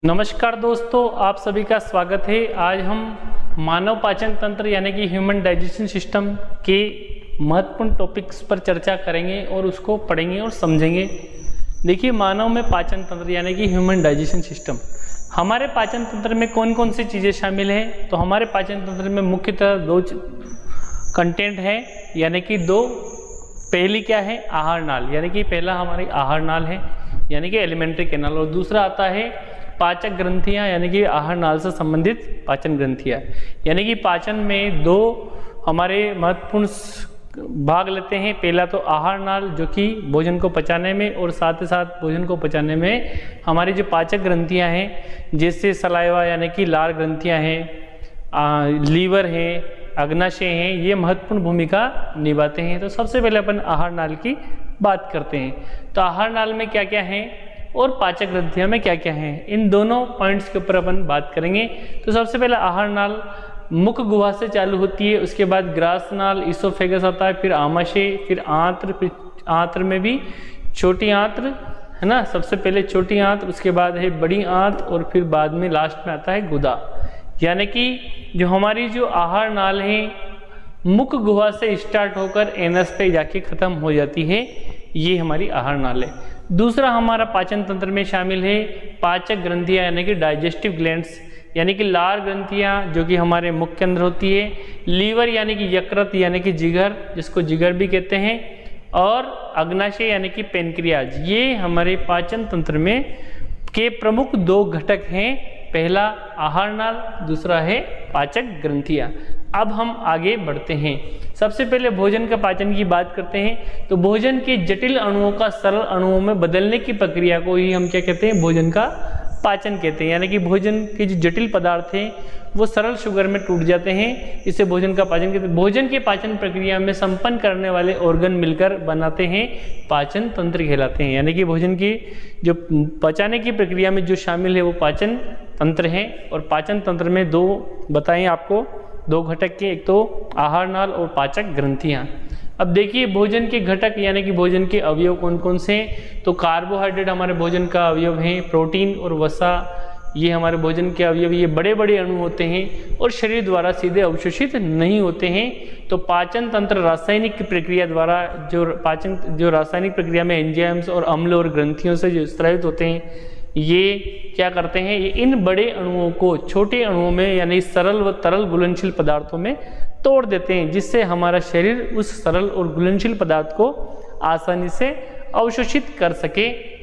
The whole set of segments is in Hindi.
नमस्कार दोस्तों, आप सभी का स्वागत है। आज हम मानव पाचन तंत्र यानी कि ह्यूमन डाइजेशन सिस्टम के महत्वपूर्ण टॉपिक्स पर चर्चा करेंगे और उसको पढ़ेंगे और समझेंगे। देखिए, मानव में पाचन तंत्र यानी कि ह्यूमन डाइजेशन सिस्टम, हमारे पाचन तंत्र में कौन कौन सी चीज़ें शामिल हैं? तो हमारे पाचन तंत्र में मुख्यतः दो कंटेंट है, यानी कि दो। पहली क्या है? आहार नाल, यानी कि पहला हमारी आहार नाल है यानी कि एलिमेंट्री कैनाल, और दूसरा आता है पाचक ग्रंथियां यानी कि आहार नाल से संबंधित पाचन ग्रंथियां। यानी कि पाचन में दो हमारे महत्वपूर्ण भाग लेते हैं। पहला तो आहार नाल, जो कि भोजन को पचाने में और साथ ही साथ भोजन को पचाने में हमारी जो पाचक ग्रंथियां हैं, जैसे सलाइवा यानी कि लार ग्रंथियां हैं, लीवर है, अग्नाशय हैं, ये महत्वपूर्ण भूमिका निभाते हैं। तो सबसे पहले अपन आहार नाल की बात करते हैं। तो आहार नाल में क्या क्या है और पाचक ग्रंथियों में क्या क्या है, इन दोनों पॉइंट्स के ऊपर अपन बात करेंगे। तो सबसे पहले आहार नाल मुख गुहा से चालू होती है, उसके बाद ग्रास नाल, इसोफेगस आता है, फिर आमाशय, फिर आंत्र, फिर आंत्र में भी छोटी आंत्र है ना, सबसे पहले छोटी आंत्र, उसके बाद है बड़ी आंत्र और फिर बाद में लास्ट में आता है गुदा। यानी कि जो हमारी जो आहार नाल है मुख गुहा से स्टार्ट होकर एनस पे जाके खत्म हो जाती है, ये हमारी आहार नाल है। दूसरा हमारा पाचन तंत्र में शामिल है पाचक ग्रंथियां यानी कि डाइजेस्टिव ग्लैंड्स, यानी कि लार ग्रंथियां जो कि हमारे मुख के अंदर होती है, लीवर यानी कि यकृत यानी कि जिगर, जिसको जिगर भी कहते हैं, और अग्नाशय यानी कि पेनक्रियाज। ये हमारे पाचन तंत्र में के प्रमुख दो घटक हैं। पहला आहार नाल, दूसरा है पाचक ग्रंथियां। अब हम आगे बढ़ते हैं। सबसे पहले भोजन का पाचन की बात करते हैं। तो भोजन के जटिल अणुओं का सरल अणुओं में बदलने की प्रक्रिया को ही हम क्या कहते हैं? भोजन का पाचन कहते हैं। यानी कि भोजन के जो जटिल पदार्थ हैं वो सरल शुगर में टूट जाते हैं, इसे भोजन का पाचन कहते हैं। भोजन के पाचन प्रक्रिया में संपन्न करने वाले ऑर्गन मिलकर बनाते हैं पाचन तंत्र कहलाते हैं। यानी कि भोजन की जो पचाने की प्रक्रिया में जो शामिल है वो पाचन तंत्र है। और पाचन तंत्र में दो बताएं आपको, दो घटक के, एक तो आहार नाल और पाचक ग्रंथियां। अब देखिए, भोजन के घटक यानी कि भोजन के अवयव कौन कौन से हैं? तो कार्बोहाइड्रेट हमारे भोजन का अवयव हैं, प्रोटीन और वसा ये हमारे भोजन के अवयव, ये बड़े बड़े अणु होते हैं और शरीर द्वारा सीधे अवशोषित नहीं होते हैं। तो पाचन तंत्र रासायनिक प्रक्रिया द्वारा जो रासायनिक प्रक्रिया में एंजाइम्स और अम्ल और ग्रंथियों से जो स्रावित होते हैं, ये क्या करते हैं? ये इन बड़े अणुओं को छोटे अणुओं में यानी सरल व तरल घुलनशील पदार्थों में तोड़ देते हैं, जिससे हमारा शरीर उस सरल और घुलनशील पदार्थ को आसानी से अवशोषित कर सके।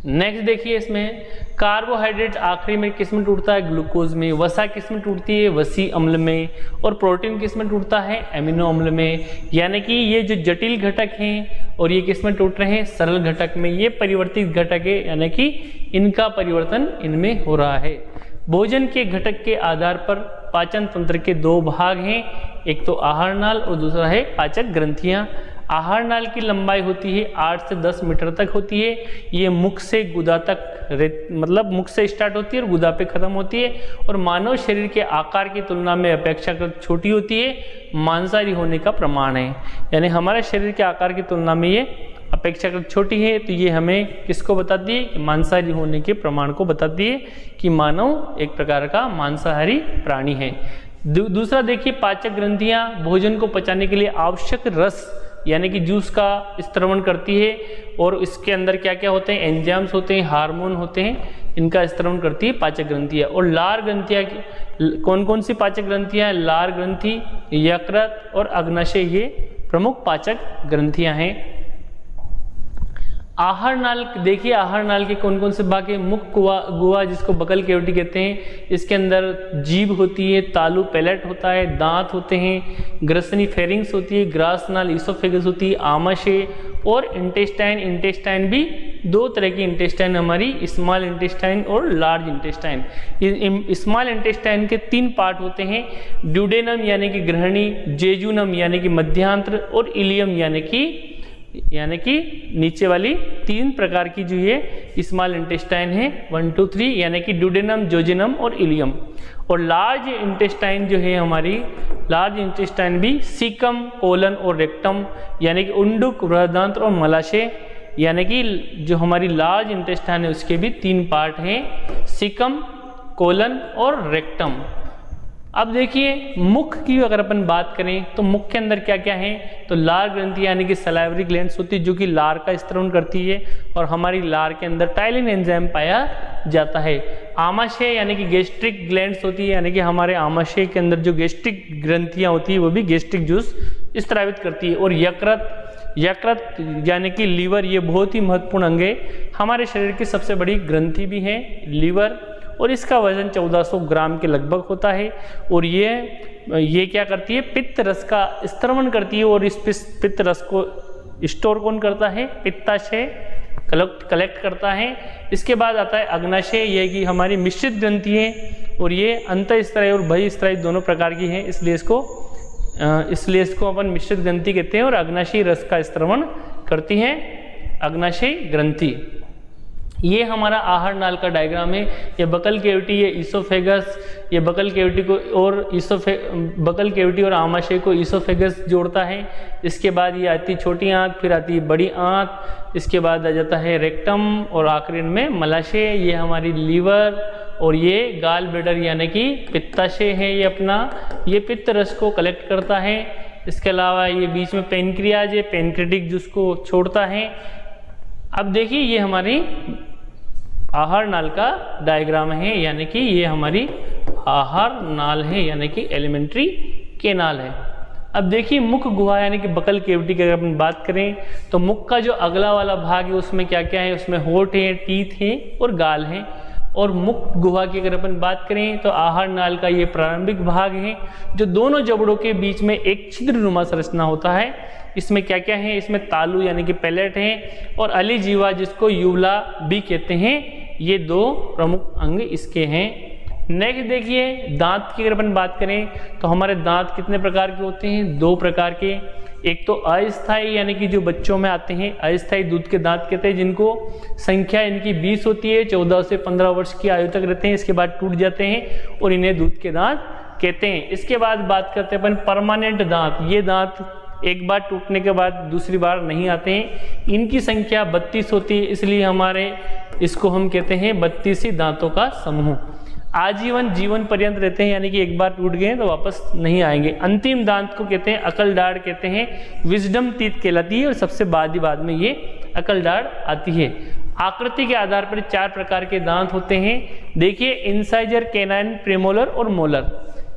नेक्स्ट देखिए, इसमें कार्बोहाइड्रेट आखिरी में किस में टूटता है? ग्लूकोज में। वसा किस में टूटती है? वसी अम्ल में। और प्रोटीन किस में टूटता है? एमिनो अम्ल में। यानी कि ये जो जटिल घटक हैं और ये किस में टूट रहे हैं? सरल घटक में। ये परिवर्तित घटक है, यानी कि इनका परिवर्तन इनमें हो रहा है। भोजन के घटक के आधार पर पाचन तंत्र के दो भाग हैं, एक तो आहार नाल और दूसरा है पाचक ग्रंथियां। आहार नाल की लंबाई होती है 8 से 10 मीटर तक होती है। ये मुख से गुदा तक मतलब मुख से स्टार्ट होती है और गुदा पे खत्म होती है, और मानव शरीर के आकार की तुलना में अपेक्षाकृत छोटी होती है। मांसाहारी होने का प्रमाण है, यानी हमारे शरीर के आकार की तुलना में ये अपेक्षाकृत छोटी है। तो ये हमें किसको बताती है? मांसाहारी होने के प्रमाण को बताती है कि मानव एक प्रकार का मांसाहारी प्राणी है। दूसरा देखिए, पाचक ग्रंथियां भोजन को पचाने के लिए आवश्यक रस यानी कि जूस का स्त्रवण करती है, और इसके अंदर क्या क्या होते हैं? एंजाइम्स होते हैं, हार्मोन होते हैं, इनका स्त्रवण करती है पाचक ग्रंथियां। और लार ग्रंथियां कौन कौन सी पाचक ग्रंथियां? लार ग्रंथि, यकृत और अग्नाशय, ये प्रमुख पाचक ग्रंथियां हैं। आहार नाल देखिए, आहार नाल के कौन कौन से भाग है? मुख गुहा जिसको बकल कैविटी कहते हैं, इसके अंदर जीभ होती है, तालु पैलेट होता है, दांत होते हैं, ग्रसनी फेरिंग्स होती है, ग्रास नाल इसोफेगस होती है, आमाशय और इंटेस्टाइन। इंटेस्टाइन भी दो तरह की इंटेस्टाइन हमारी, स्मॉल इंटेस्टाइन और लार्ज इंटेस्टाइन। स्मॉल इंटेस्टाइन के 3 पार्ट होते हैं, ड्यूडेनम यानी कि ग्रहणी, जेजुनम यानी कि मध्यांत्र, और इलियम यानी कि नीचे वाली 3 प्रकार की जो ये स्मॉल इंटेस्टाइन है, 1 2 3, यानी कि ड्यूडेनम, जोजेनम और इलियम। और लार्ज इंटेस्टाइन जो है हमारी, लार्ज इंटेस्टाइन भी सीकम, कोलन और रेक्टम, यानी कि उंडुक, बृहदांत्र और मलाशय, यानी कि जो हमारी लार्ज इंटेस्टाइन है उसके भी 3 पार्ट हैं, सीकम, कोलन और रेक्टम। अब देखिए मुख की अगर अपन बात करें तो मुख के अंदर क्या क्या है, तो लार ग्रंथि यानी कि सलाइवरी ग्लैंड्स होती है जो कि लार का स्त्रवण करती है और हमारी लार के अंदर टाइलिन एंजाइम पाया जाता है। आमाशय यानी कि गैस्ट्रिक ग्लैंड्स होती है, यानी कि हमारे आमाशय के अंदर जो गैस्ट्रिक ग्रंथियां होती है वो भी गैस्ट्रिक जूस स्त्रावित करती है। और यकृत यानी कि लीवर, ये बहुत ही महत्वपूर्ण अंग है, हमारे शरीर की सबसे बड़ी ग्रंथि भी है लीवर, और इसका वजन 1400 ग्राम के लगभग होता है। और ये क्या करती है, पित्त रस का स्त्रवण करती है, और इस पित्त रस को स्टोर कौन करता है, पित्ताशय कलेक्ट करता है। इसके बाद आता है अग्नाशय, यह कि हमारी मिश्रित ग्रंथि है और ये अंतःस्त्रावी और बहिःस्त्रावी दोनों प्रकार की है, इसलिए इसको अपन मिश्रित ग्रंथि कहते हैं। और अग्नाशयी रस का स्त्रवण करती है अग्नाशयी ग्रंथि। ये हमारा आहार नाल का डायग्राम है। ये बकल कैविटी, ये ईसोफेगस, ये बकल कैविटी को और बकल कैविटी और आमाशय को ईसोफेगस जोड़ता है। इसके बाद ये आती छोटी आंत, फिर आती है बड़ी आंत, इसके बाद आ जाता है रेक्टम और आखिरी में मलाशय। ये हमारी लीवर और ये गाल ब्लैडर यानी कि पित्ताशय है, ये अपना ये पित्त रस को कलेक्ट करता है। इसके अलावा ये बीच में पेनक्रियाज है, पेनक्रेटिक जूस को छोड़ता है। अब देखिए ये हमारी आहार नाल का डायग्राम है, यानी कि ये हमारी आहार नाल है, यानी कि एलिमेंट्री केनाल है। अब देखिए मुख गुहा यानी कि बकल कैविटी की अगर अपन बात करें तो मुख का जो अगला वाला भाग है उसमें क्या क्या है, उसमें होठ है, टीथ है और गाल है। और मुख गुहा की अगर अपन बात करें तो आहार नाल का ये प्रारंभिक भाग है जो दोनों जबड़ों के बीच में एक छिद्रनुमा संरचना होता है। इसमें क्या क्या है, इसमें तालु यानी कि पैलेट है और अलीजीवा जिसको यूला भी कहते हैं, ये 2 प्रमुख अंग इसके हैं। नेक्स्ट देखिए दांत की अगर अपन बात करें तो हमारे दांत कितने प्रकार के होते हैं, 2 प्रकार के। एक तो अस्थायी यानी कि जो बच्चों में आते हैं, अस्थायी दूध के दांत कहते हैं, जिनको संख्या इनकी 20 होती है, 14 से 15 वर्ष की आयु तक रहते हैं, इसके बाद टूट जाते हैं और इन्हें दूध के दांत कहते हैं। इसके बाद बात करते हैं अपन परमानेंट दांत। ये दांत एक बार टूटने के बाद दूसरी बार नहीं आते हैं, इनकी संख्या 32 होती है, इसलिए इसको हम कहते हैं 32 दांतों का समूह। आजीवन जीवन पर्यंत रहते हैं, यानी कि एक बार टूट गए तो वापस नहीं आएंगे। अंतिम दांत को कहते हैं अकल दाढ़ कहते हैं, विजडम टीथ कहलाती है और सबसे बाद में ये अकल दाढ़ आती है। आकृति के आधार पर 4 प्रकार के दांत होते हैं। देखिए इंसाइजर, कैनाइन, प्रीमोलर और मोलर।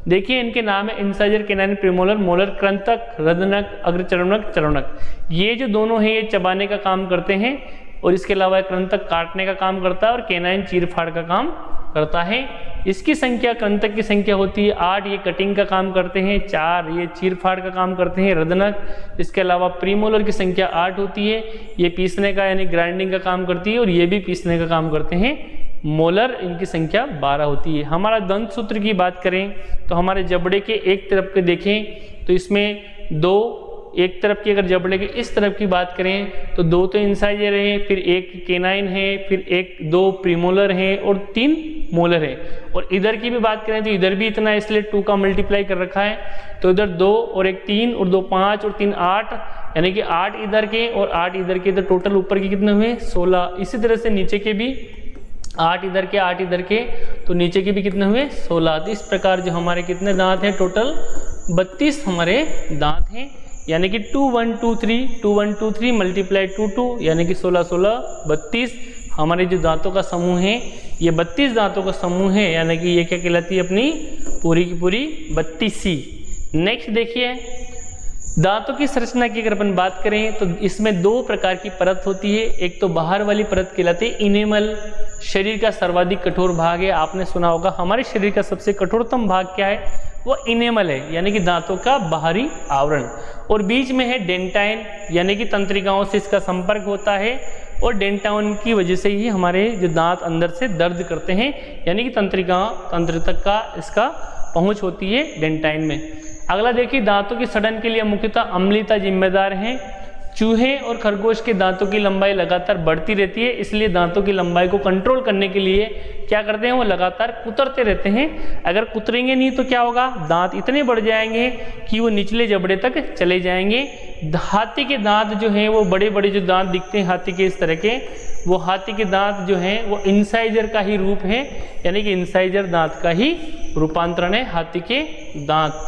देखिए इनके नाम है इंसाइजर, कैनाइन, प्रीमोलर, मोलर, कृंतक, रदनक, अग्रचरणक, चरणक। ये जो दोनों हैं ये चबाने का काम करते हैं और इसके अलावा कृंतक काटने का काम करता है और कैनाइन चीरफाड़ का काम करता है। इसकी संख्या, कृंतक की संख्या होती है 8, ये कटिंग का काम करते हैं, 4 ये चीरफाड़ का काम करते हैं, रदनक। इसके अलावा प्रीमोलर की संख्या 8 होती है, ये पीसने का यानी ग्राइंडिंग का काम करती है और ये भी पीसने का काम करते हैं। मोलर इनकी संख्या 12 होती है। हमारा दंत सूत्र की बात करें तो हमारे जबड़े के एक तरफ के देखें तो इसमें 2, एक तरफ की अगर जबड़े के इस तरफ की बात करें तो 2 तो इंसाइजर हैं, फिर 1 कैनाइन है, फिर 2 प्रीमोलर हैं और 3 मोलर है। और इधर की भी बात करें तो इधर भी इतना, इसलिए 2 का मल्टीप्लाई कर रखा है, तो इधर 2 और 1 3 और 2 5 और 3 8, यानी कि 8 इधर के और 8 इधर के, तो टोटल ऊपर के कितने हुए 16। इसी तरह से नीचे के भी 8 इधर के 8 इधर के, तो नीचे के भी कितने हुए 16। तो इस प्रकार जो हमारे कितने दांत हैं, टोटल 32 हमारे दांत हैं, यानी कि 2 1 2 3 2 1 2 3 मल्टीप्लाई 2 2, यानी कि 16 16 32 हमारे जो दांतों का समूह है, ये 32 दांतों का समूह है, यानी कि ये क्या कहलाती है अपनी पूरी की पूरी 32सी। नेक्स्ट देखिए दांतों की संरचना की अगर अपन बात करें तो इसमें 2 प्रकार की परत होती है। एक तो बाहर वाली परत कहलाती है इनेमल, शरीर का सर्वाधिक कठोर भाग है। आपने सुना होगा हमारे शरीर का सबसे कठोरतम भाग क्या है, वो इनेमल है, यानी कि दांतों का बाहरी आवरण। और बीच में है डेंटाइन, यानी कि तंत्रिकाओं से इसका संपर्क होता है और डेंटाइन की वजह से ही हमारे जो दांत अंदर से दर्द करते हैं, यानी कि तंत्र तक का इसका पहुंच होती है डेंटाइन में। अगला देखिए दांतों की सड़न के लिए मुख्यतः अम्लता जिम्मेदार है। चूहे और खरगोश के दांतों की लंबाई लगातार बढ़ती रहती है, इसलिए दांतों की लंबाई को कंट्रोल करने के लिए क्या करते हैं, वो लगातार कुतरते रहते हैं। अगर कुतरेंगे नहीं तो क्या होगा, दांत इतने बढ़ जाएंगे कि वो निचले जबड़े तक चले जाएंगे। हाथी के दांत जो हैं वो बड़े बड़े जो दांत दिखते हैं हाथी के इस तरह के, वो हाथी के दांत जो हैं वो इंसाइजर का ही रूप है, यानी कि इंसाइजर दांत का ही रूपांतरण है हाथी के दांत।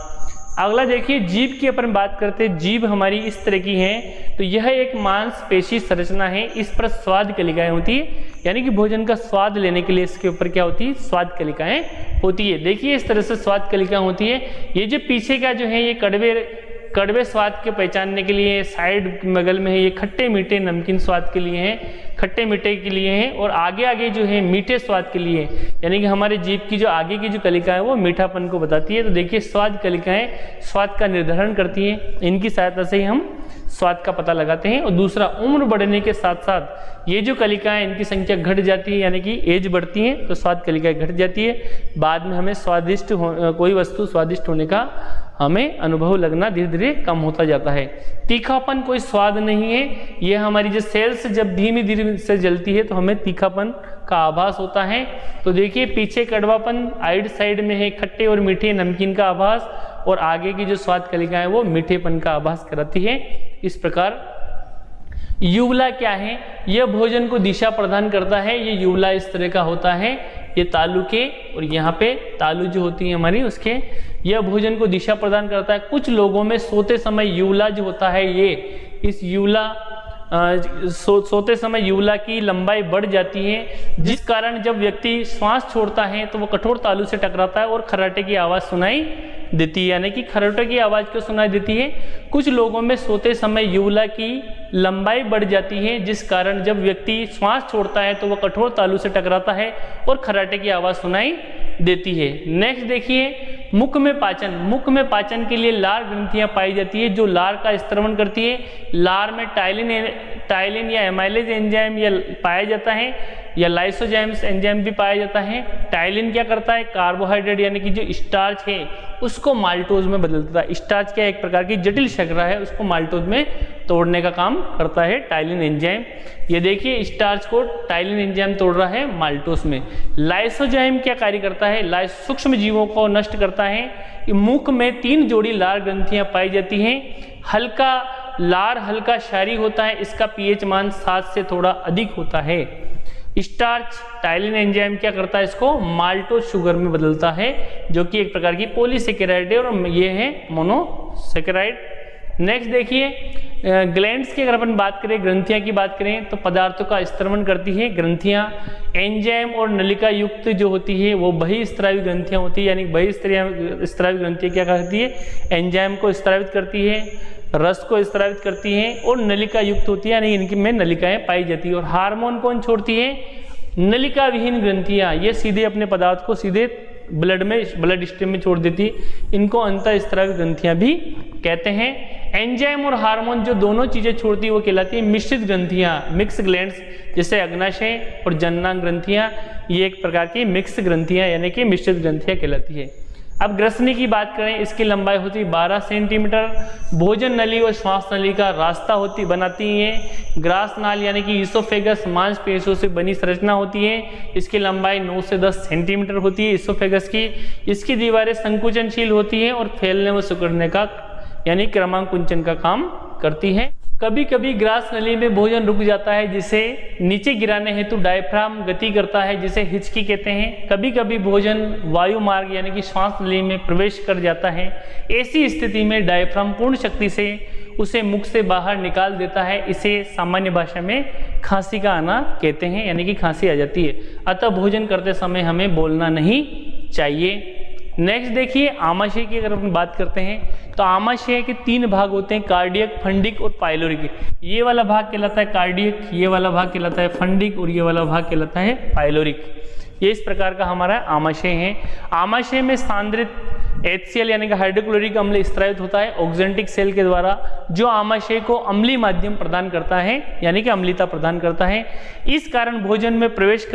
अगला देखिए जीभ की अपन बात करते हैं। जीभ हमारी इस तरह की है, तो यह एक मांसपेशी संरचना है, इस पर स्वाद कलिकाएं होती है, यानी कि भोजन का स्वाद लेने के लिए इसके ऊपर क्या होती है, स्वाद कलिकाएं होती है। देखिए इस तरह से स्वाद कलिकाएं होती है। ये जो पीछे का जो है ये कड़वे स्वाद के पहचानने के लिए साइड बगल में है, ये खट्टे मीठे नमकीन स्वाद के लिए है, खट्टे मीठे के लिए है, और आगे आगे जो है मीठे स्वाद के लिए, यानी कि हमारे जीभ की जो आगे की जो कलिका है वो मीठापन को बताती है। तो देखिए स्वाद कलिकाएं स्वाद का निर्धारण करती हैं, इनकी सहायता से ही हम स्वाद का पता लगाते हैं। और दूसरा, उम्र बढ़ने के साथ साथ ये जो कलिकाएं इनकी संख्या घट जाती है, यानी कि एज बढ़ती है तो स्वाद कलिकाएं घट जाती है। बाद में हमें कोई वस्तु स्वादिष्ट होने का हमें अनुभव लगना धीरे धीरे कम होता जाता है। तीखापन कोई स्वाद नहीं है, ये हमारी जो सेल्स जब धीमे धीरे से जलती है तो हमें तीखापन का आभास होता है। तो देखिए पीछे कड़वापन, आइड साइड में है खट्टे और मीठे नमकीन का आभास, और आगे की जो स्वाद कलिकाएं वो मीठेपन का आभास कराती है। इस प्रकार यूवला क्या है, यह भोजन को दिशा प्रदान करता है। ये यूवला इस तरह का होता है, ये तालु के और यहाँ पे तालु जो होती है हमारी उसके, यह भोजन को दिशा प्रदान करता है। कुछ लोगों में सोते समय यूवला जो होता है ये, इस यूवला सोते समय यूवला की लंबाई बढ़ जाती है, जिस कारण जब व्यक्ति श्वास छोड़ता है तो वो कठोर तालु से टकराता है और खर्राटे की आवाज़ सुनाई देती है, यानी कि खर्राटे की आवाज़ क्यों सुनाई देती है। कुछ लोगों में सोते समय यूवला की लंबाई बढ़ जाती है, जिस कारण जब व्यक्ति श्वास छोड़ता है तो वह कठोर तालु से टकराता है और खर्राटे की आवाज़ सुनाई देती है। नेक्स्ट देखिए मुख में पाचन। मुख में पाचन के लिए लार ग्रंथियां पाई जाती है जो लार का स्त्रवण करती है। लार में टाइलिन या एमाइलेज एंजाइम या पाया जाता है, या लाइसोजाइम्स एंजाइम भी पाया जाता है। टाइलिन क्या करता है, कार्बोहाइड्रेट यानी कि जो स्टार्च है उसको माल्टोज में बदल देता है। स्टार्च क्या एक प्रकार की जटिल शर्करा है, उसको माल्टोज में तोड़ने का काम करता है टाइलिन एंजाइम। ये देखिए स्टार्च को टाइलिन एंजाइम तोड़ रहा है माल्टोज में। लाइसोजाइम क्या कार्य करता है, सूक्ष्म जीवों को नष्ट करता है। मुख में 3 जोड़ी लार ग्रंथियां पाई जाती हैं। हल्का लार हल्का क्षारीय होता है, इसका पीएच मान 7 से थोड़ा अधिक होता है। स्टार्च टाइलिन एंजाइम क्या करता है, इसको माल्टोज शुगर में बदलता है, जो कि एक प्रकार की पॉलीसेकेराइड है और ये है मोनोसेकेराइड। नेक्स्ट देखिए ग्लैंड्स की अगर अपन बात करें, ग्रंथियां की बात करें तो पदार्थों का स्त्रवण करती है ग्रंथियां। एंजाइम और नलिका युक्त जो होती है वो बहिस्त्रावी ग्रंथियां होती है, यानी बहिस्त्रावी ग्रंथियां क्या करती है, एंजाइम को स्त्रावित करती है, रस को स्त्रावित करती है, और नलिका युक्त होती है, यानी इनकी में नलिकाएं पाई जाती है। और हार्मोन कौन छोड़ती है, नलिका विहीन ग्रंथियां, ये सीधे अपने पदार्थ को सीधे ब्लड स्ट्रीम में छोड़ देती है, इनको अंतःस्त्रावी ग्रंथियां भी कहते हैं। एंजाइम और हार्मोन जो दोनों चीजें छोड़ती है वो कहलाती है मिश्रित ग्रंथियां, मिक्स ग्लैंड्स, जैसे अग्नाशय और जननांग ग्रंथियां, ये एक प्रकार की मिक्स ग्रंथियां यानी कि मिश्रित ग्रंथियां कहलाती है। अब ग्रसनी की बात करें, इसकी लंबाई होती है 12 सेंटीमीटर। भोजन नली और श्वास नली का रास्ता बनाती है। ग्रास नाल यानी कि ईसोफेगस मांसपेशियों से बनी संरचना होती है, इसकी लंबाई 9 से 10 सेंटीमीटर होती है ईसोफेगस की। इसकी दीवारें संकुचनशील होती हैं और फैलने व सिकुड़ने का यानी क्रमांकुंचन का काम करती है। कभी कभी ग्रास नली में भोजन रुक जाता है, जिसे नीचे गिराने हेतु डायफ्राम गति करता है, जिसे हिचकी कहते हैं। कभी कभी भोजन वायु मार्ग यानी कि श्वास नली में प्रवेश कर जाता है। ऐसी स्थिति में डायफ्राम पूर्ण शक्ति से उसे मुख से बाहर निकाल देता है। इसे सामान्य भाषा में खांसी का आना कहते हैं, यानी कि खांसी आ जाती है। अतः भोजन करते समय हमें बोलना नहीं चाहिए। नेक्स्ट देखिए आमाशय की अगर अपन बात करते हैं तो आमाशय के 3 भाग होते हैं, कार्डियक, फंडिक और पाइलोरिक। ये वाला भाग कहलाता है कार्डियक, ये वाला भाग कहलाता है फंडिक और ये वाला भाग कहलाता है पाइलोरिक। ये इस प्रकार का हमारा आमाशय है। आमाशय में सांद्रित HCl यानी कि हाइड्रोक्लोरिक अम्ल स्त्रावित होता है ऑक्जेंटिक सेल के द्वारा, जो आमाशय को अम्लीय माध्यम प्रदान करता है यानी कि अम्लीयता प्रदान करता है। इस कारण भोजन में प्रवेश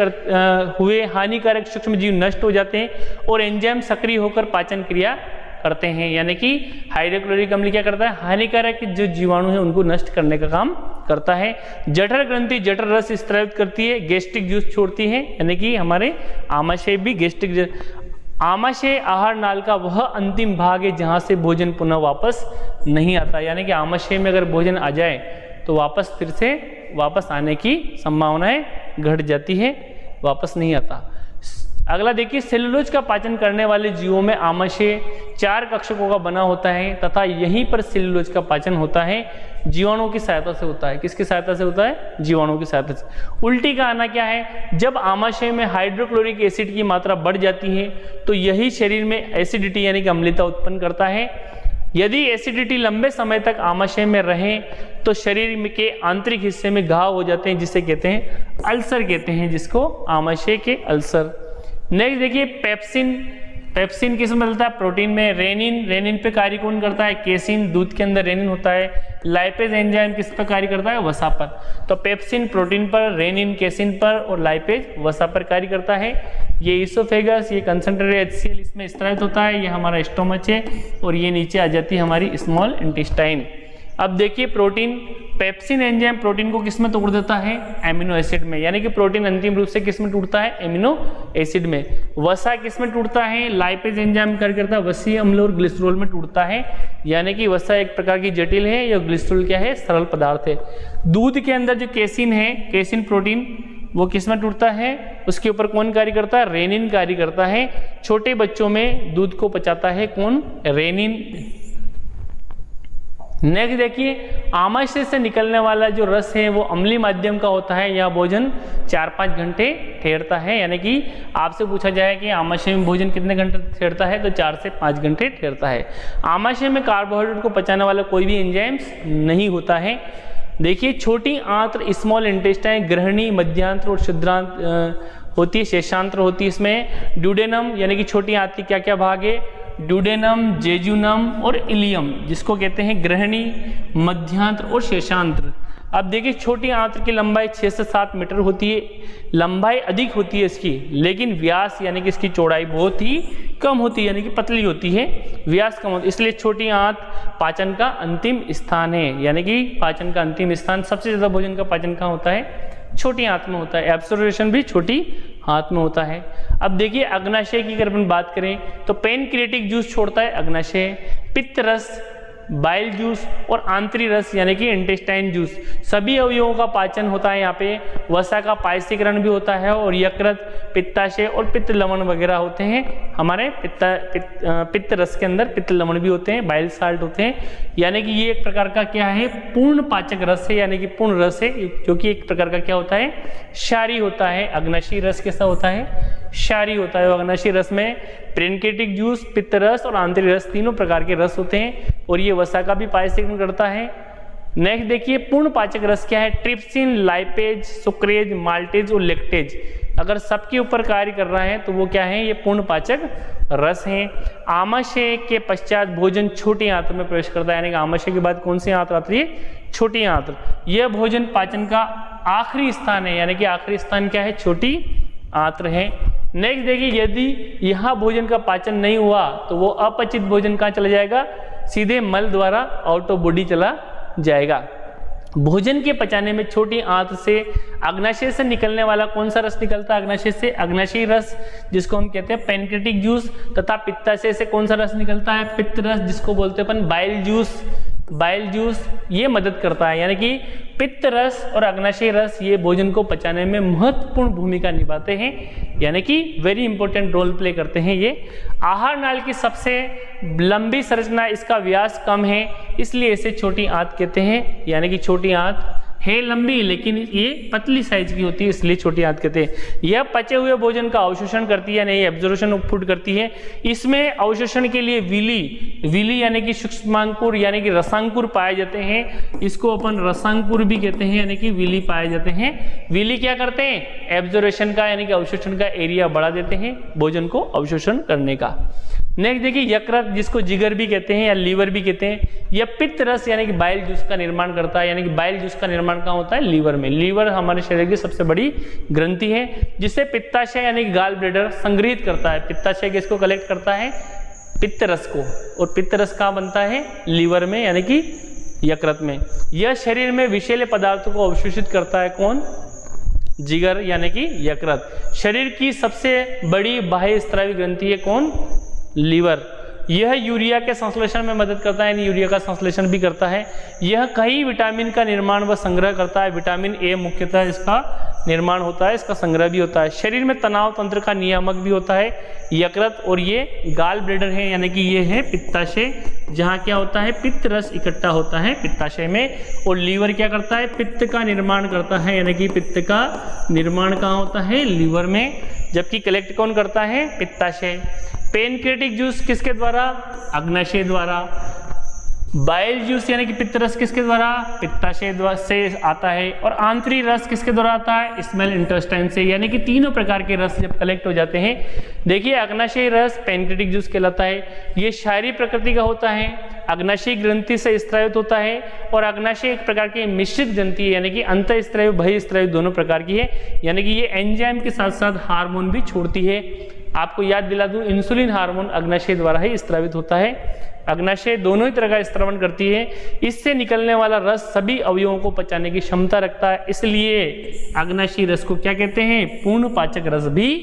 हुए हानिकारक सूक्ष्म जीव नष्ट हो जाते हैं और एंजाइम सक्रिय होकर पाचन क्रिया करते हैं, यानी कि हाइड्रोक्लोरिक अम्ल क्या करता है, हानिकारक जो जीवाणु है उनको नष्ट करने का काम करता है। जठर ग्रंथि जठर रस स्त्रावित करती है, गैस्ट्रिक जूस छोड़ती है, यानी कि हमारे आमाशय भी गैस्ट्रिक आमाशय आहार नाल का वह अंतिम भाग है जहां से भोजन पुनः वापस नहीं आता, यानी कि आमाशय में अगर भोजन आ जाए तो वापस फिर से वापस आने की संभावनाएं घट जाती है, वापस नहीं आता। अगला देखिए, सेलुलोज का पाचन करने वाले जीवों में आमाशय 4 कक्षकों का बना होता है तथा यहीं पर सेलुलोज का पाचन होता है, जीवाणुओं की सहायता से होता है। किसकी सहायता से होता है? जीवाणुओं की सहायता से। उल्टी का आना क्या है? जब आमाशय में हाइड्रोक्लोरिक एसिड की मात्रा बढ़ जाती है तो यही शरीर में एसिडिटी यानी कि अम्लता उत्पन्न करता है। यदि एसिडिटी लंबे समय तक आमाशय में रहे तो शरीर में के आंतरिक हिस्से में घाव हो जाते हैं, जिसे कहते हैं अल्सर कहते हैं, जिसको आमाशय के अल्सर। नेक्स्ट देखिए, पेप्सिन किस में मिलता है? प्रोटीन में। रेनिन पे कार्य कौन करता है? केसिन, दूध के अंदर रेनिन होता है। लाइपेज एंजाइम किस पर कार्य करता है? वसा पर। तो पेप्सिन प्रोटीन पर, रेनिन केसिन पर और लाइपेज वसा पर कार्य करता है। ये इसोफेगस, ये कंसंट्रेटेड HCl इसमें स्त्रावित होता है, ये हमारा स्टोमच है और ये नीचे आ जाती है हमारी स्मॉल इंटेस्टाइन। अब देखिए, प्रोटीन, पेप्सिन एंजाइम प्रोटीन को किस में तोड़ देता है? एमिनो एसिड में, यानी कि प्रोटीन अंतिम रूप से किस में टूटता है? एमिनो एसिड में। वसा किस में टूटता है? लाइपेज एंजाइम कार्य करता है वसीय अम्ल और ग्लिसरॉल में टूटता है, यानी कि वसा एक प्रकार की जटिल है, या ग्लिसरॉल क्या है? सरल पदार्थ है। दूध के अंदर जो केसिन है, केसिन प्रोटीन, वो किस में टूटता है? उसके ऊपर कौन कार्य करता है? रेनिन कार्य करता है। छोटे बच्चों में दूध को पचाता है कौन? रेनिन। नेक्स्ट देखिए, आमाशय से निकलने वाला जो रस है वो अम्लीय माध्यम का होता है। यह भोजन 4-5 घंटे ठहरता है, यानी कि आपसे पूछा जाए कि आमाशय में भोजन कितने घंटे ठहरता है, तो 4 से 5 घंटे ठहरता है। आमाशय में कार्बोहाइड्रेट को पचाने वाला कोई भी एंजाइम्स नहीं होता है। देखिए, छोटी आंत्र स्मॉल इंटेस्टाइन ग्रहणी, मध्यांत्र और क्षुद्रांत्र होती है, शेषांत्र होती है। इसमें ड्यूडेनम यानी कि छोटी आंत्र के क्या क्या भाग है? ड्यूडेनम, जेजुनम और इलियम, जिसको कहते हैं ग्रहणी, मध्यांत्र और शेषांत्र। अब देखिए, छोटी आंत्र की लंबाई 6 से 7 मीटर होती है, लंबाई अधिक होती है इसकी, लेकिन व्यास यानी कि इसकी चौड़ाई बहुत ही कम होती है, यानी कि पतली होती है, व्यास कम होती है। इसलिए छोटी आंत्र पाचन का अंतिम स्थान है, यानी कि पाचन का अंतिम स्थान, सबसे ज्यादा भोजन का पाचन कहाँ होता है? छोटी आंत में होता है। एब्जॉर्प्शन भी छोटी आंत में होता है। अब देखिए, अग्नाशय की अगर अपन बात करें तो पैनक्रिएटिक जूस छोड़ता है अग्नाशय, पित्त रस, बाइल जूस और आंतरी रस यानी कि इंटेस्टाइन जूस, सभी अवयवों का पाचन होता है। यहाँ पे वसा का पायसीकरण भी होता है और यकृत, पित्ताशय और पित्त लवण वगैरह होते हैं। हमारे पित्त रस के अंदर पित्त लवण भी होते हैं, बाइल साल्ट होते हैं, यानी कि ये एक प्रकार का क्या है? पूर्ण पाचक रस है, यानी कि पूर्ण रस है, जो कि एक प्रकार का क्या होता है? क्षारी होता है। अग्नाशयी रस कैसा होता है? क्षारी होता है। अग्नाशयी रस में पैनक्रिएटिक जूस, पित्त रस और आंतरिक रस तीनों प्रकार के रस होते हैं और ये वसा का भी पायसीकरण करता है। नेक्स्ट देखिए, पूर्ण पाचक रस क्या है? ट्रिप्सिन, लाइपेज, सुक्रेज, माल्टेज और लैक्टेज, अगर सबके ऊपर कार्य कर रहा है तो वो क्या है? ये पूर्ण पाचक रस है। आमाशय के पश्चात भोजन छोटी आंत्र में प्रवेश करता है, यानी कि आमाशय के बाद कौन सी आंत्र आती है? छोटी आंत्र। यह भोजन पाचन का आखिरी स्थान है, यानी कि आखिरी स्थान क्या है? छोटी आंत्र है। नेक्स्ट देखिए, यदि यहाँ भोजन का पाचन नहीं हुआ तो वो अपचित भोजन कहाँ चला जाएगा? सीधे मल द्वारा आउट ऑफ बॉडी चला जाएगा। भोजन के पचाने में छोटी आंत से अग्नाशय से निकलने वाला कौन सा रस निकलता है? अग्नाशय से अग्नाशयी रस, जिसको हम कहते हैं पैनक्रिएटिक जूस, तथा पित्ताशय से कौन सा रस निकलता है? पित्त रस, जिसको बोलते हैं अपन बाइल जूस। बाइल जूस ये मदद करता है, यानी कि पित्त रस और अग्नाशयी रस ये भोजन को पचाने में महत्वपूर्ण भूमिका निभाते हैं, यानी कि वेरी इंपॉर्टेंट रोल प्ले करते हैं ये। आहार नाल की सबसे लंबी संरचना, इसका व्यास कम है, इसलिए इसे छोटी आंत कहते हैं, यानी कि छोटी आंत है लंबी लेकिन ये पतली साइज की होती है, इसलिए छोटी आंत कहते हैं। यह पचे हुए भोजन का अवशोषण करती है, नहीं एब्जॉर्प्शन फूड करती है। इसमें अवशोषण के लिए विली यानी कि सूक्ष्मांकुर यानी कि रसांकुर पाए जाते हैं, इसको अपन रसांकुर भी कहते हैं, यानी कि विली पाए जाते हैं। विली क्या करते हैं? एब्जॉर्प्शन का यानी कि अवशोषण का एरिया बढ़ा देते हैं भोजन को अवशोषण करने का। नेक्स्ट देखिए, यकृत, जिसको जिगर भी कहते हैं या लीवर भी कहते हैं, यह पित्त रस यानी कि बाइल जूस का निर्माण करता है, यानी कि बाइल जूस का निर्माण कहाँ होता है? लीवर में। लीवर हमारे शरीर की सबसे बड़ी ग्रंथि है, जिसे पित्ताशय यानी कि गाल ब्लैडर संग्रहित करता है। पित्ताशय किसको कलेक्ट करता है? पित्त रस को, और पित्त रस कहाँ बनता है? लीवर में, यानी कि यकृत में। यह शरीर में विषैले पदार्थों को अवशोषित करता है। कौन? जिगर यानी कि यकृत। शरीर की सबसे बड़ी बाह्य स्रावी ग्रंथि है कौन? लीवर। यह यूरिया के संश्लेषण में मदद करता है, यानी यूरिया का संश्लेषण भी करता है। यह कई विटामिन का निर्माण व संग्रह करता है। विटामिन ए मुख्यतः इसका निर्माण होता है, इसका संग्रह भी होता है। शरीर में तनाव तंत्र का नियामक भी होता है यकृत। और ये गाल ब्लैडर है, यानी कि ये है पित्ताशय, जहाँ क्या होता है पित्त रस इकट्ठा होता है पित्ताशय में। और लीवर क्या करता है? पित्त का निर्माण करता है, यानी कि पित्त का निर्माण कहाँ होता है? लीवर में। जबकि कलेक्ट कौन करता है? पित्ताशय। पेनक्रियाटिक जूस किसके द्वारा? अग्नाशय द्वारा। बाइल जूस यानी कि पित्त रस किसके द्वारा? पित्ताशय से आता है। और आंतरिक रस किसके द्वारा आता है? स्मॉल इंटेस्टाइन से। यानी कि तीनों प्रकार के रस जब कलेक्ट हो जाते हैं, देखिए अग्नाशय रस पेनक्रियाटिक जूस कहलाता है। ये क्षारीय प्रकृति का होता है, अग्नाशय ग्रंथि से स्रावित होता है। और अग्नाशय एक प्रकार की मिश्रित ग्रंथि है, यानी कि अंतःस्रावी बहिःस्रावी दोनों प्रकार की है। यानी कि ये एंजाइम के साथ साथ हार्मोन भी छोड़ती है। आपको याद दिला दूं, इंसुलिन हार्मोन अग्नाशय द्वारा ही स्रावित होता है। अग्नाशय दोनों ही तरह का स्रावण करती है। इससे निकलने वाला रस सभी अवयवों को पचाने की क्षमता रखता है, इसलिए अग्नाशय रस को क्या कहते हैं? पूर्ण पाचक रस भी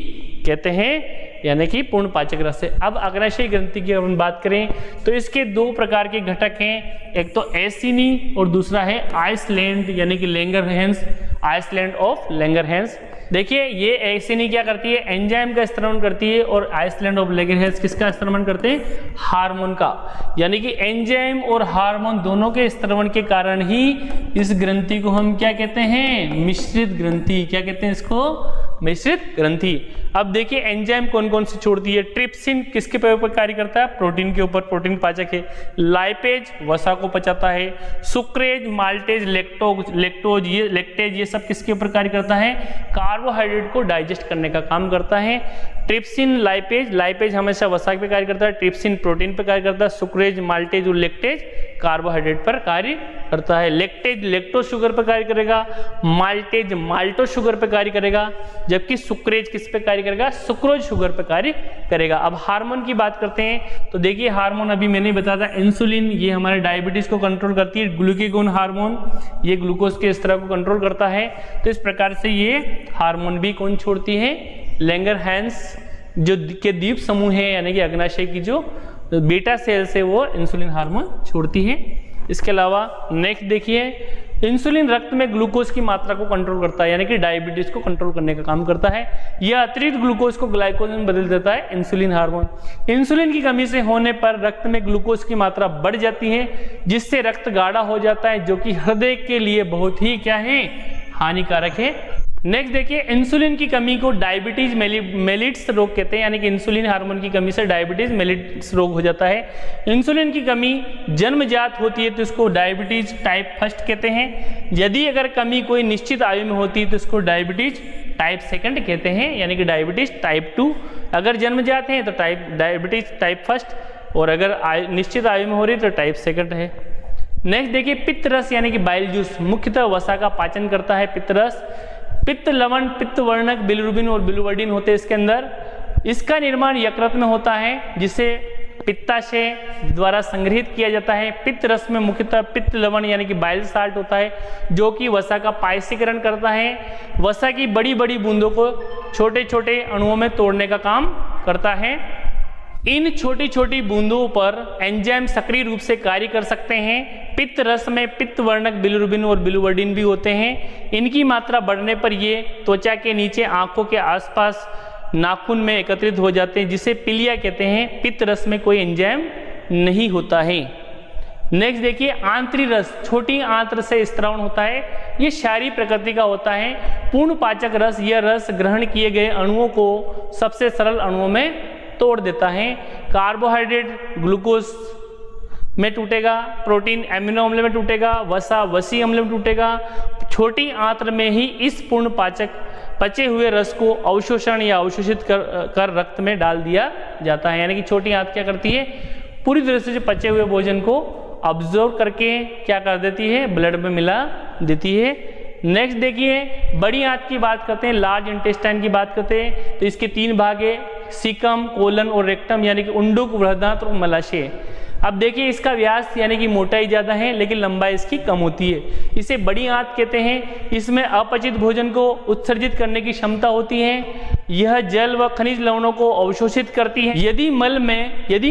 कहते हैं, यानी कि पूर्ण पाचक रस है। अब अग्नाशय ग्रंथि की हम बात करें तो इसके दो प्रकार के घटक हैं, एक तो एसिनी और दूसरा है आइसलैंड यानी कि लैंगरहैंस, आइसलैंड ऑफ लैंगरहैंस। देखिए ये एसिनी क्या करती है? एंजाइम का स्त्रवण करती है। और आइसलैंड ऑफ लैंगरहैंस किसका स्त्रवण करते हैं? हार्मोन का। यानी कि एंजाइम और हार्मोन दोनों के स्त्रवण के कारण ही इस ग्रंथि को हम क्या कहते हैं? मिश्रित ग्रंथि। क्या कहते हैं इसको? मिश्रित ग्रंथि। अब देखिए एंजाइम कौन कौन सी छोड़ती है। ट्रिप्सिन किसके ऊपर कार्य करता है? प्रोटीन के ऊपर, प्रोटीन पाचक है। लाइपेज वसा को पचाता है। सुक्रेज, माल्टेज, लेक्टोज ये लेक्टेज ये सब किसके ऊपर कार्य करता है? कार्बोहाइड्रेट को डाइजेस्ट करने का काम करता है। ट्रिप्सिन, लाइपेज हमेशा वसा पे कार्य करता है, ट्रिप्सिन प्रोटीन पर कार्य करता है, सुक्रेज, माल्टेज और लेक्टेज कार्बोहाइड्रेट पर कार्य करता है। लेक्टेज लेक्टोज शुगर पर कार्य करेगा, माल्टेज माल्टोज शुगर पर कार्य करेगा, जबकि सुक्रेज किस पे कार्य करेगा? सुक्रोज शुगर पर कार्य करेगा। अब हार्मोन की बात करते हैं तो देखिए हार्मोन अभी मैंने बताया था, इंसुलिन ये हमारे डायबिटीज को कंट्रोल करती है। ग्लूकेगोन हार्मोन ये ग्लूकोज के स्तर को कंट्रोल करता है। तो इस प्रकार से ये हार्मोन भी कौन छोड़ती है? लैंगरहैंस जो के द्वीप समूह है, यानी कि अग्नाशय की जो बीटा सेल्स है वो इंसुलिन हार्मोन छोड़ती है। इसके अलावा नेक्स्ट देखिए, इंसुलिन रक्त में ग्लूकोज की मात्रा को कंट्रोल करता है, यानी कि डायबिटीज को कंट्रोल करने का काम करता है। यह अतिरिक्त ग्लूकोज को ग्लाइकोज में बदल देता है, इंसुलिन हार्मोन। इंसुलिन की कमी से होने पर रक्त में ग्लूकोज की मात्रा बढ़ जाती है, जिससे रक्त गाढ़ा हो जाता है, जो कि हृदय के लिए बहुत ही क्या है? हानिकारक है। नेक्स्ट देखिए, इंसुलिन की कमी को डायबिटीज मेलिट्स रोग कहते हैं, यानी कि इंसुलिन हार्मोन की कमी से डायबिटीज मेलिट्स रोग हो जाता है। इंसुलिन की कमी जन्मजात होती है तो इसको डायबिटीज टाइप फर्स्ट कहते हैं। यदि अगर कमी कोई निश्चित आयु में होती है तो इसको डायबिटीज टाइप सेकंड कहते हैं, यानी कि डायबिटीज टाइप 2। अगर जन्मजात हैं तो डायबिटीज टाइप फर्स्ट, और अगर निश्चित आयु में हो रही तो टाइप सेकंड है। नेक्स्ट देखिए, पित्त रस यानी कि बाइल जूस मुख्यतः वसा का पाचन करता है। पित्त रस पित्त लवण, पित्त वर्णक, बिलिरुबिन और बिलिवर्डिन होते हैं इसके अंदर। इसका निर्माण यकृत में होता है, जिसे पित्ताशय द्वारा संग्रहित किया जाता है। पित्त रस में मुख्यतः पित्त लवण यानी कि बाइल साल्ट होता है, जो कि वसा का पायसीकरण करता है। वसा की बड़ी बड़ी बूंदों को छोटे छोटे अणुओं में तोड़ने का काम करता है। इन छोटी छोटी बूंदों पर एंजाइम सक्रिय रूप से कार्य कर सकते हैं। पित्त रस में पित्त वर्णक बिलिरुबिन और बिलिवर्डिन भी होते हैं। इनकी मात्रा बढ़ने पर ये त्वचा के नीचे, आंखों के आसपास, नाखून में एकत्रित हो जाते हैं, जिसे पिलिया कहते हैं। पित्त रस में कोई एंजाइम नहीं होता है। नेक्स्ट देखिए, आंतरिक रस छोटी आंत्र से स्त्रावण होता है। ये क्षारीय प्रकृति का होता है। पूर्ण पाचक रस यह रस ग्रहण किए गए अणुओं को सबसे सरल अणुओं में तोड़ देता है। कार्बोहाइड्रेट ग्लूकोज में टूटेगा, प्रोटीन एमिनो अम्ल में टूटेगा, वसा वसी अम्ल में टूटेगा। छोटी आंत्र में ही इस पूर्ण पाचक पचे हुए रस को अवशोषण या अवशोषित कर रक्त में डाल दिया जाता है। यानी कि छोटी आंत क्या करती है? पूरी तरह से पचे हुए भोजन को ऑब्जर्व करके क्या कर देती है? ब्लड में मिला देती है। नेक्स्ट देखिए, बड़ी आंत की बात करते हैं, लार्ज इंटेस्टाइन की बात करते हैं तो इसके तीन भाग है, सीकम, कोलन और रेक्टम, यानी कि उंडुक, बृहदांत्र और मलाशय। अब देखिए इसका व्यास यानी कि मोटाई ज़्यादा है लेकिन लंबाई इसकी कम होती है, इसे बड़ी आंत कहते हैं। इसमें अपचित भोजन को उत्सर्जित करने की क्षमता होती है, यह जल व खनिज लवणों को अवशोषित करती है। यदि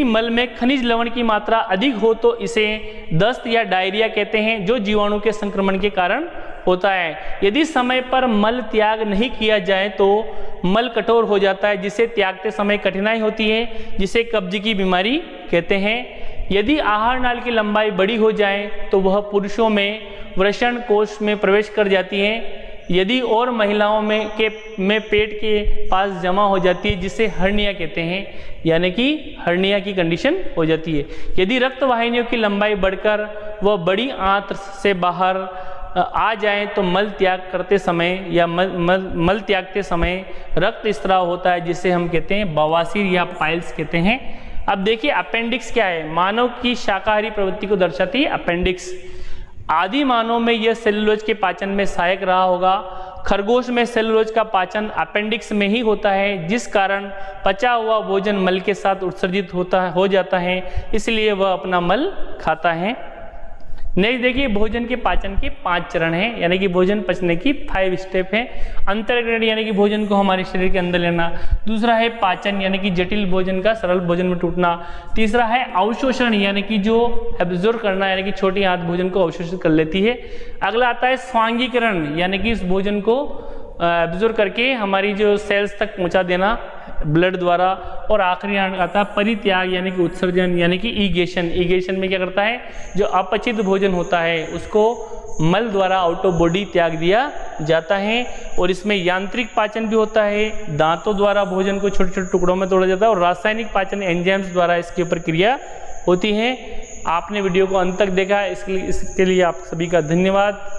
मल में खनिज लवण की मात्रा अधिक हो तो इसे दस्त या डायरिया कहते हैं, जो जीवाणु के संक्रमण के कारण होता है। यदि समय पर मल त्याग नहीं किया जाए तो मल कठोर हो जाता है, जिसे त्यागते समय कठिनाई होती है, जिसे कब्ज की बीमारी कहते हैं। यदि आहार नाल की लंबाई बड़ी हो जाए तो वह पुरुषों में वृषण कोष में प्रवेश कर जाती है। यदि और महिलाओं में पेट के पास जमा हो जाती है, जिसे हर्निया कहते हैं, यानी कि हर्निया की कंडीशन हो जाती है। यदि रक्त वाहिनियों की लंबाई बढ़कर वह बड़ी आंत से बाहर आ जाए तो मल त्याग करते समय या मल त्यागते समय रक्त स्त्राव होता है, जिसे हम कहते हैं बवासीर या पाइल्स कहते हैं। अब देखिए अपेंडिक्स क्या है, मानव की शाकाहारी प्रवृत्ति को दर्शाती है अपेंडिक्स। आदि मानव में यह सेलुलोज के पाचन में सहायक रहा होगा। खरगोश में सेलुलोज का पाचन अपेंडिक्स में ही होता है, जिस कारण पचा हुआ भोजन मल के साथ उत्सर्जित हो जाता है, इसलिए वह अपना मल खाता है। नेक्स्ट देखिए भोजन के पाचन के 5 चरण हैं, यानी कि भोजन पचने की 5 स्टेप हैं। अंतर्ग्रहण यानी कि भोजन को हमारे शरीर के अंदर लेना। दूसरा है पाचन यानी कि जटिल भोजन का सरल भोजन में टूटना। तीसरा है अवशोषण यानी कि जो एब्जॉर्ब करना, यानी कि छोटी आंत भोजन को अवशोषित कर लेती है। अगला आता है स्वांगीकरण यानी कि इस भोजन को एब्जॉर्ब करके हमारी जो सेल्स तक पहुंचा देना ब्लड द्वारा। और आखिरी आता है परित्याग यानी कि उत्सर्जन यानी कि ईगेशन में क्या करता है, जो अपचित भोजन होता है उसको मल द्वारा आउट ऑफ बॉडी त्याग दिया जाता है। और इसमें यांत्रिक पाचन भी होता है, दांतों द्वारा भोजन को छोटे छोटे टुकड़ों में तोड़ा जाता है। और रासायनिक पाचन एंजाइम्स द्वारा इसके ऊपर क्रिया होती है। आपने वीडियो को अंत तक देखा, इसके लिए आप सभी का धन्यवाद।